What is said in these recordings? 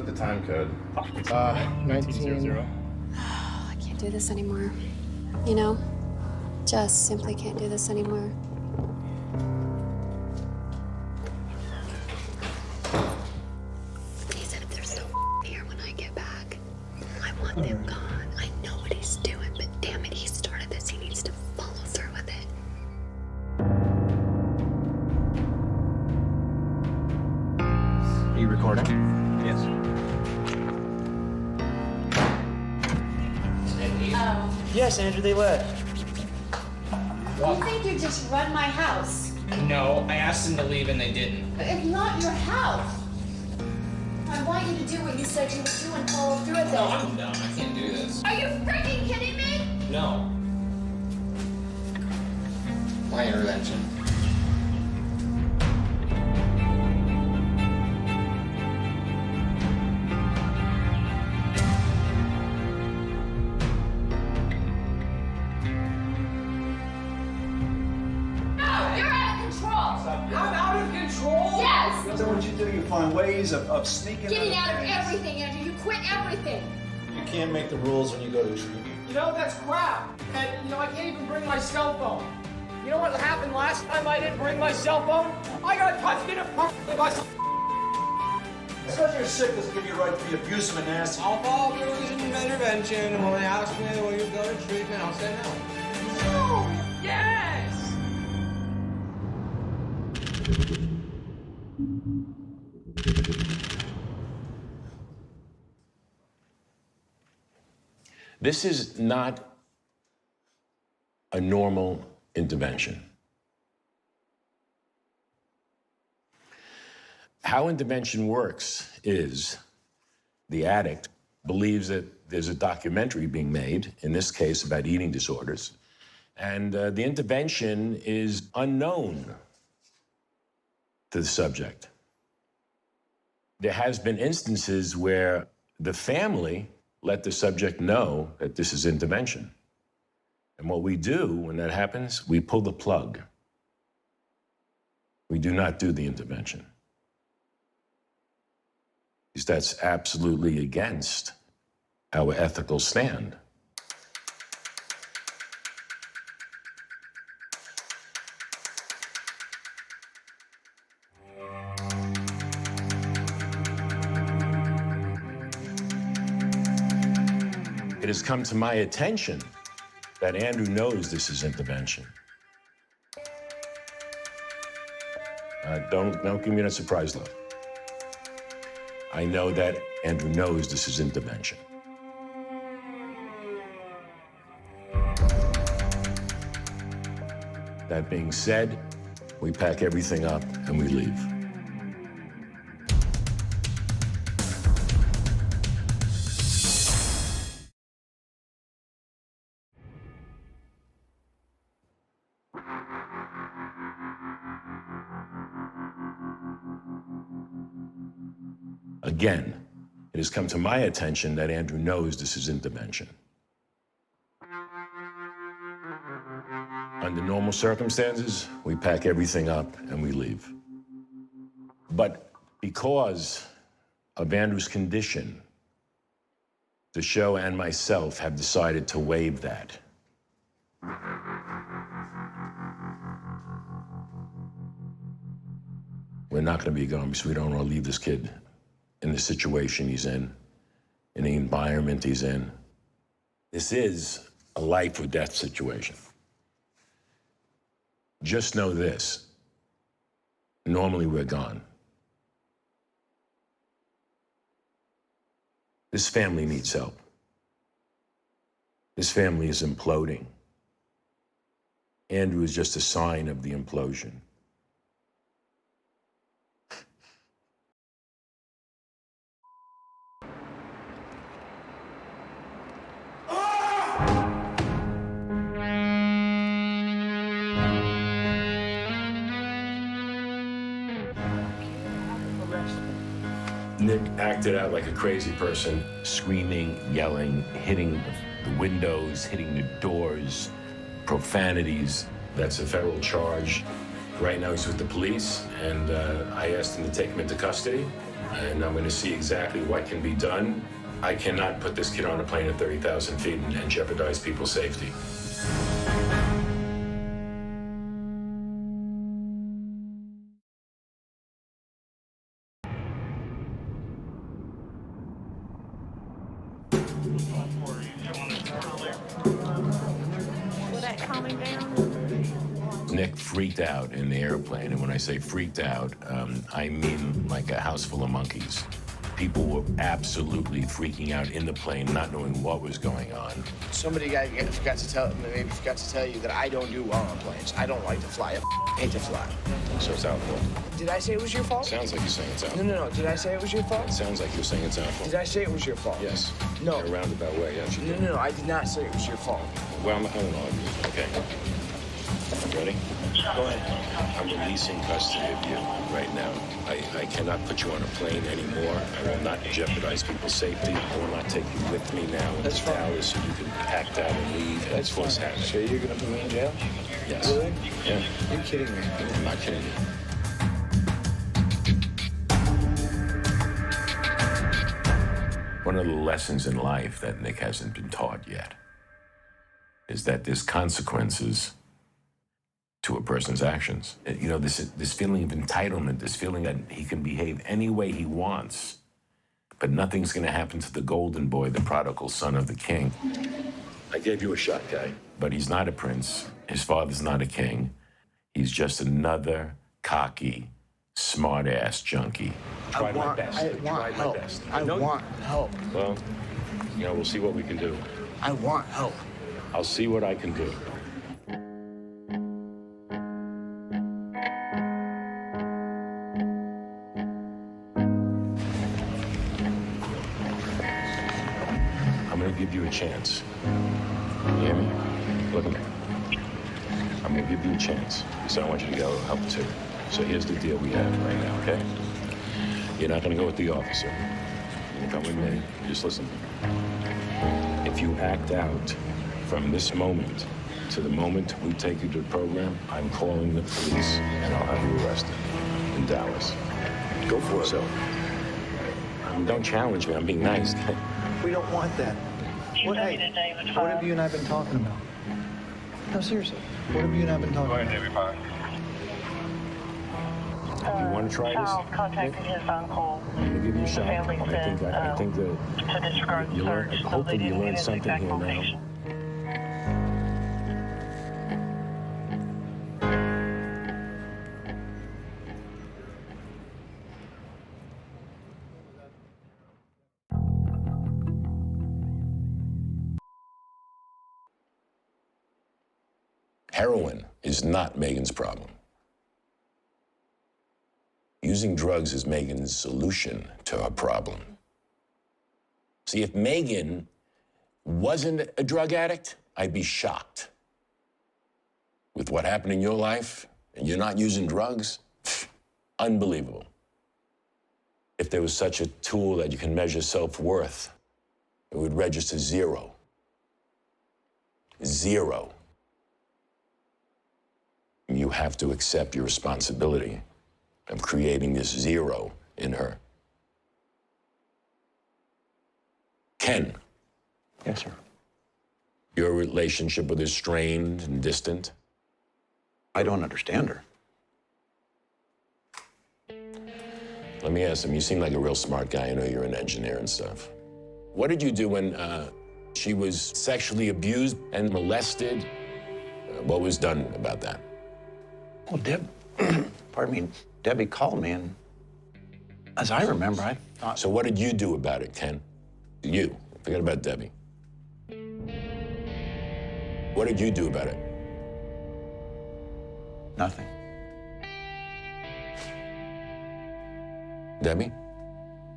not the time code. 1900. I can't do this anymore. You know? Just simply can't do this anymore. He said they're so here when I get back. I want them gone. I know what he's doing, but damn it, he started this. He needs to follow through with it. Are you recording? Yes. Yes, Andrew, they left. You think you just run my house? No, I asked them to leave and they didn't. It's not your house. I want you to do what you said you would do and follow through with it. No, I'm dumb. I can't do this. Are you freaking kidding me? No. My intervention. I'm out of control? Yes! Is that what you do? You find ways of sneaking Getting out of things? everything, Andrew. You quit everything. You can't make the rules when you go to treatment. You know, that's crap. And, you know, I can't even bring my cell phone. You know what happened last time I didn't bring my cell phone? I got touched in a park by some Because you're sick doesn't give you a right to be abusive and nasty. I'll follow through with an intervention, and when they ask me, will you go to treatment, I'll say no. No! Yes! This is not a normal intervention. How intervention works is the addict believes that there's a documentary being made, in this case about eating disorders, and the intervention is unknown to the subject. There has been instances where the family let the subject know that this is intervention. And what we do when that happens, we pull the plug. We do not do the intervention. Because that's absolutely against our ethical stand. It has come to my attention that Andrew knows this is intervention. Don't give me that surprise look. I know that Andrew knows this is intervention. That being said, we pack everything up and we leave. Again, it has come to my attention that Andrew knows this is intervention. Under normal circumstances, we pack everything up and we leave. But because of Andrew's condition, the show and myself have decided to waive that. We're not going to be gone because we don't want to leave this kid in the situation he's in the environment he's in. This is a life or death situation. Just know this, normally we're gone. This family needs help. This family is imploding. Andrew is just a sign of the implosion. Nick acted out like a crazy person, screaming, yelling, hitting the windows, hitting the doors, profanities. That's a federal charge. Right now he's with the police, and I asked him to take him into custody. and I'm going to see exactly what can be done. I cannot put this kid on a plane at 30,000 feet and jeopardize people's safety. Nick freaked out in the airplane, and when I say freaked out, I mean like a house full of monkeys. People were absolutely freaking out in the plane, not knowing what was going on. Somebody forgot to tell you that I don't do well on planes. I don't like to fly. I hate to fly. So it's our fault. Did I say it was your fault? Sounds like you're saying it's our fault. No. Did I say it was your fault? It sounds like you're saying it's our fault. Did I say it was your fault? Yes. No. In a roundabout way, yes, you did. No, I did not say it was your fault. Well, I don't know. Okay. Ready? Go ahead. I'm releasing custody of you right now. I cannot put you on a plane anymore. I will not jeopardize people's safety. I will not take you with me now to Dallas so you can act out and leave. That's what's happening. So you're gonna put me in jail? Yes. Really? Yeah. You're kidding me. I'm not kidding you. One of the lessons in life that Nick hasn't been taught yet is that there's consequences to a person's actions. You know, this feeling of entitlement, this feeling that he can behave any way he wants, but nothing's gonna happen to the golden boy, the prodigal son of the king. I gave you a shot, guy, but he's not a prince. His father's not a king. He's just another cocky, smart-ass junkie. I want help. I want help. Well, you know, we'll see what we can do. I want help. I'll see what I can do. I'm gonna give you a chance. You hear me? Look at me. I'm gonna give you a chance. So I want you to go help too. So here's the deal we have right now, okay? You're not gonna go with the officer. You're gonna come with me. Just listen. If you act out from this moment to the moment we take you to the program, I'm calling the police and I'll have you arrested in Dallas. Go for it. So, don't challenge me. I'm being nice. We don't want that. What have you and I been talking about? No, seriously. What have you and I been talking about? You want to try this? Contacted his uncle. I'm going to give you a shot. Family I said, think that to disregard the you learn, search, so they hopefully you didn't learned get his something exact here now. location. Heroin is not Megan's problem. Using drugs is Megan's solution to her problem. See, if Megan wasn't a drug addict, I'd be shocked. With what happened in your life, and you're not using drugs, unbelievable. If there was such a tool that you can measure self-worth, it would register 0. 0. You have to accept your responsibility of creating this 0 in her. Ken. Yes, sir. Your relationship with her is strained and distant. I don't understand her. Let me ask him, you seem like a real smart guy. I know you're an engineer and stuff. What did you do when she was sexually abused and molested? What was done about that? Well, Debbie called me, and as I remember, I thought... So what did you do about it, Ken? You. Forget about Debbie. What did you do about it? Nothing. Debbie?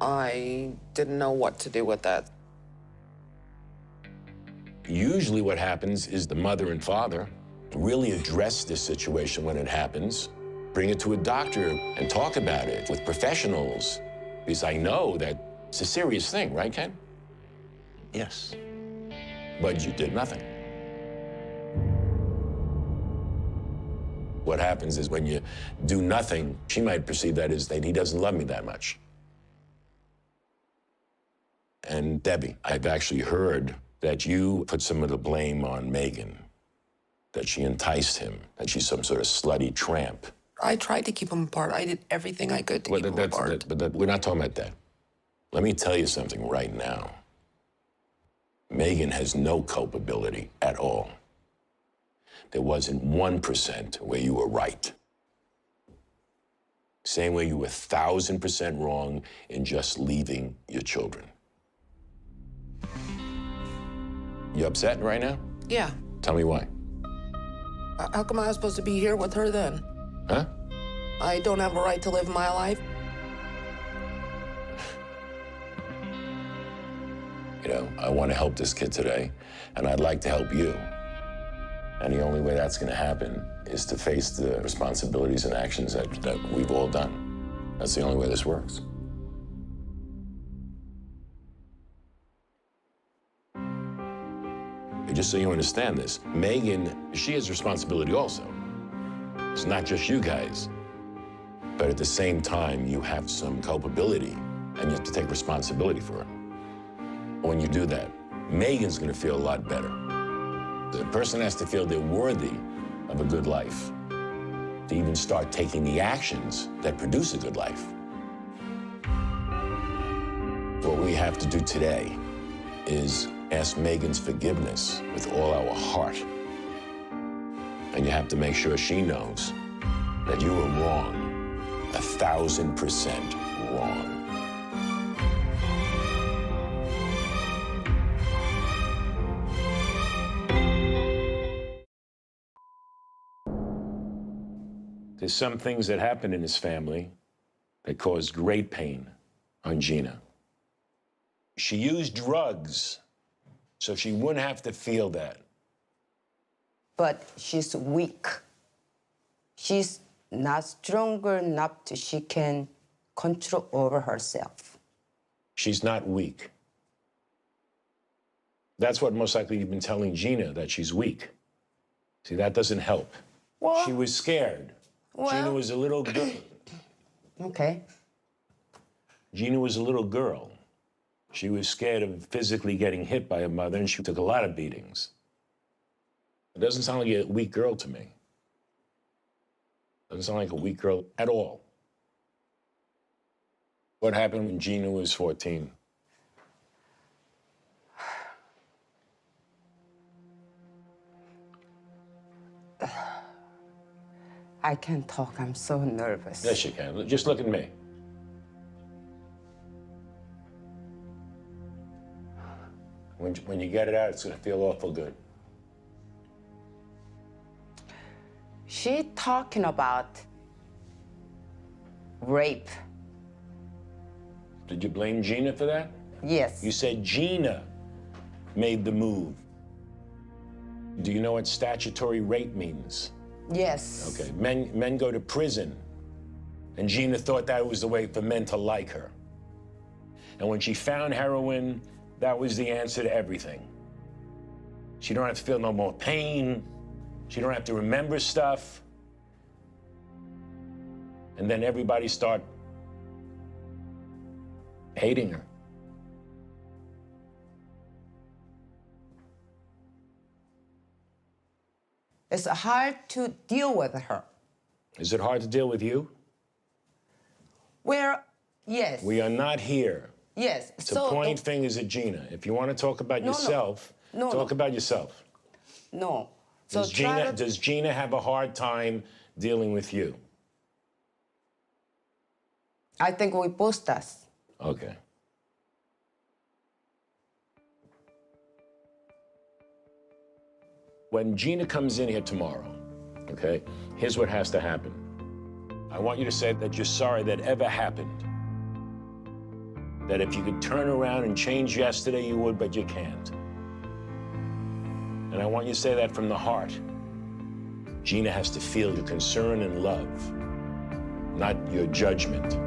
I didn't know what to do with that. Usually what happens is the mother and father really address this situation when it happens, bring it to a doctor and talk about it with professionals. Because I know that it's a serious thing, right, Ken? Yes. But you did nothing. What happens is when you do nothing, she might perceive that as that he doesn't love me that much. and Debbie. I've actually heard that you put some of the blame on Megan, that she enticed him, that she's some sort of slutty tramp. I tried to keep them apart. I did everything I could to keep them apart. But we're not talking about that. Let me tell you something right now. Megan has no culpability at all. There wasn't 1% where you were right. Same way you were 1,000% wrong in just leaving your children. You upset right now? Yeah. Tell me why. How come I was supposed to be here with her then? Huh? I don't have a right to live my life? You know, I want to help this kid today, and I'd like to help you. And the only way that's going to happen is to face the responsibilities and actions that we've all done. That's the only way this works. Just so you understand this, Megan, she has responsibility also. It's not just you guys. But at the same time, you have some culpability, and you have to take responsibility for it. When you do that, Megan's gonna feel a lot better. The person has to feel they're worthy of a good life, to even start taking the actions that produce a good life. What we have to do today is ask Megan's forgiveness with all our heart. And you have to make sure she knows that you were wrong, 1,000% wrong. There's some things that happened in this family that caused great pain on Gina. She used drugs so she wouldn't have to feel that. But she's weak. She's not stronger enough to she can control over herself. She's not weak. That's what most likely you've been telling Gina, that she's weak. See, that doesn't help. Well, she was scared. Well, Gina was a little girl. Okay. Gina was a little girl. She was scared of physically getting hit by her mother, and she took a lot of beatings. It doesn't sound like a weak girl to me. Doesn't sound like a weak girl at all. What happened when Gina was 14? I can't talk, I'm so nervous. Yes, you can. Just look at me. When you get it out, it's gonna feel awful good. She talking about rape. Did you blame Gina for that? Yes. You said Gina made the move. Do you know what statutory rape means? Yes. Okay, men go to prison, and Gina thought that was the way for men to like her. And when she found heroin, that was the answer to everything. She don't have to feel no more pain. She don't have to remember stuff. And then everybody start hating her. It's hard to deal with her. Is it hard to deal with you? Well, yes. We are not here Yes. to point fingers at Gina. If you want to talk about yourself, talk about yourself. No. Does Gina have a hard time dealing with you? I think we both does. Okay. When Gina comes in here tomorrow, okay, here's what has to happen. I want you to say that you're sorry that ever happened. That if you could turn around and change yesterday, you would, but you can't. And I want you to say that from the heart. Gina has to feel your concern and love, not your judgment.